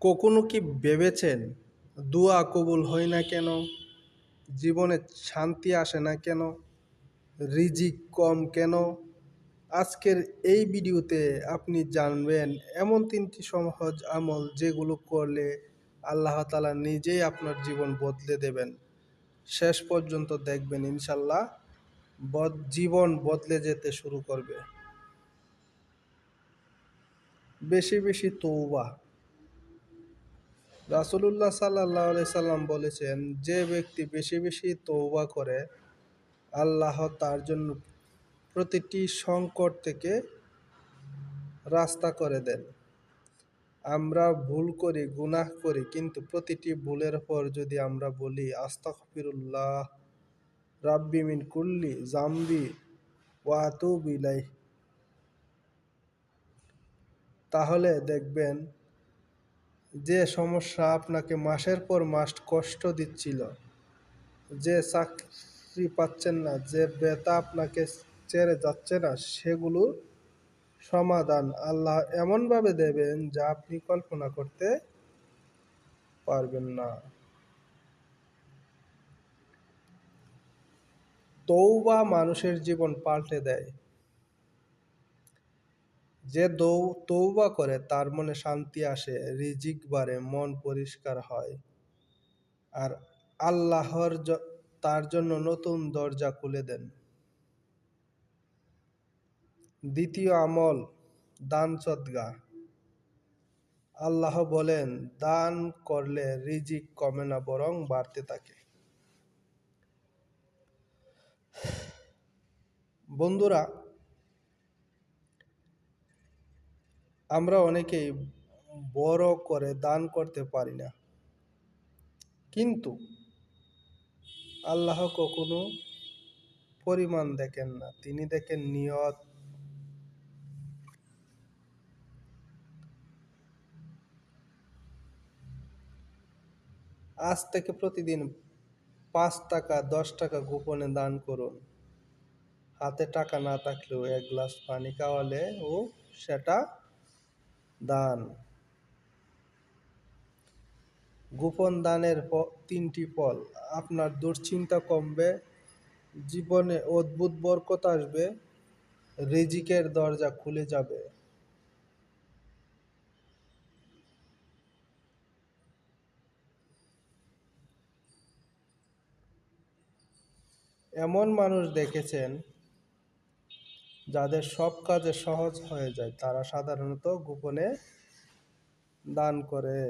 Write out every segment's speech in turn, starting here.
কখনো কি ভেবেছেন দোয়া কবুল হয় না কেন? জীবনে শান্তি আসে না কেন? রিজিক কম কেন? আজকের এই ভিডিওতে আপনি জানবেন এমন ৩টি সহজ আমল যেগুলো করলে আল্লাহ তাআলা নিজেই আপনার জীবন বদলে দেবেন। শেষ পর্যন্ত দেখবেন ইনশাল্লাহ জীবন বদলে যেতে শুরু করবে। বেশি বেশি তওবা। রাসূলুল্লাহ সাল্লাল্লাহু আলাইহি সাল্লাম বলেছেন, যে ব্যক্তি বেশি বেশি তওবা করে আল্লাহ তার জন্য প্রতিটি সংকট থেকে রাস্তা করে দেন। আমরা ভুল করি, গুনাহ করি, কিন্তু প্রতিটি ভুলের পর যদি আমরা বলি আস্তাগফিরুল্লাহ রাব্বি মিন কুল্লি জামবি ওয়া আতুবু ইলাইহি, তাহলে দেখবেন যে সমস্যা আপনাকে মাসের পর মাস কষ্ট দিচ্ছিল, যে চাকরি পাচ্ছেন না, যে ব্যথা আপনাকে ছেড়ে যাচ্ছে না, সেগুলো সমাধান আল্লাহ এমনভাবে দেবেন যা আপনি কল্পনা করতে পারবেন না। তওবা মানুষের জীবন পাল্টে দেয়। যে তওবা করে তার মনে শান্তি আসে, রিজিক বাড়ে, মন পরিষ্কার হয়, আর আল্লাহর তার জন্য নতুন দরজা খুলে দেন। দ্বিতীয় আমল, দান সদকা। আল্লাহ বলেন, দান করলে রিজিক কমে না, বরং বাড়তে থাকে। বন্ধুরা, আমরা অনেকেই বড় করে দান করতে পারি না, কিন্তু আল্লাহ কখনো পরিমাণ দেখেন না, তিনি দেখেন নিয়ত। আজ থেকে প্রতিদিন ৫ টাকা ১০ টাকা গোপনে দান করুন। হাতে টাকা না থাকলেও এক গ্লাস পানি খাওয়ালে ও সেটা দান। গোপন দানের ৩টি ফল। আপনার দুশ্চিন্তা কমবে, জীবনে অদ্ভুত বরকত আসবে, রিজিকের দরজা খুলে যাবে। এমন মানুষ দেখেছেন যাদের সব কাজে সহজ হয়ে যায়, তারা সাধারণত গোপনে দান করে।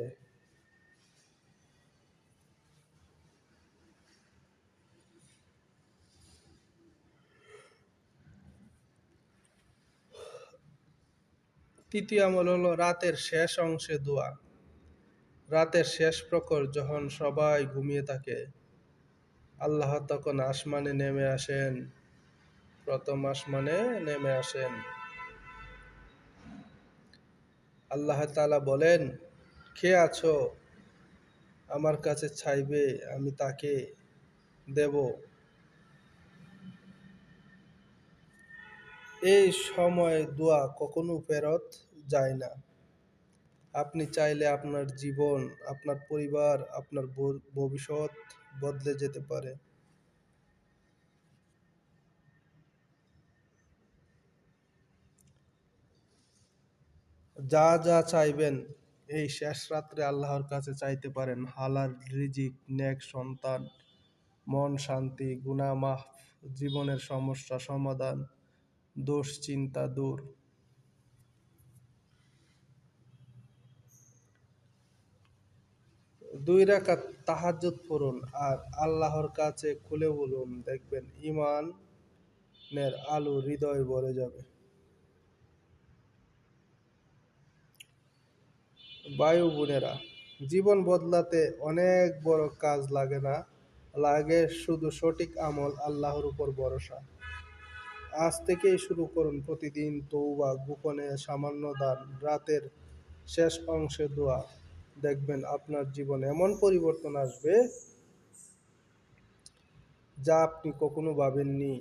তৃতীয় আমল হলো রাতের শেষ অংশে দোয়া। রাতের শেষ প্রহর যখন সবাই ঘুমিয়ে থাকে, আল্লাহ তখন আসমানে নেমে আসেন, প্রথম আসমানে নেমে আসেন। আল্লাহ তাআলা বলেন, কে আছো আমার কাছে চাইবে, আমি তাকে দেব। এই সময় দোয়া কখনো ফেরত যায় না। আপনি চাইলে আপনার জীবন, আপনার পরিবার, আপনার ভবিষ্যৎ বদলে যেতে পারে। যা যা চাইবেন এই শেষ রাত্রে আল্লাহর কাছে চাইতে পারেন। হালাল রিজিক, নেক সন্তান, মন শান্তি, গুনাহ মাফ, জীবনের সমস্যা সমাধান, দুশ্চিন্তা দূর। ২ রাকাত তাহাজ্জুদ পড়ুন আর আল্লাহর কাছে খুলে বলুন, দেখবেন ইমানের আলো হৃদয় ভরে যাবে। ভাই ও বোনেরা, জীবন বদলাতে অনেক বড় কাজ লাগে না, লাগে শুধু সঠিক আমল, আল্লাহর উপর ভরসা। আজ থেকেই শুরু করুন প্রতিদিন তওবা, গোপনে সামান্য দান, রাতের শেষ অংশে দোয়া। দেখবেন আপনার জীবনে এমন পরিবর্তন আসবে যা আপনি কখনো ভাবেননি।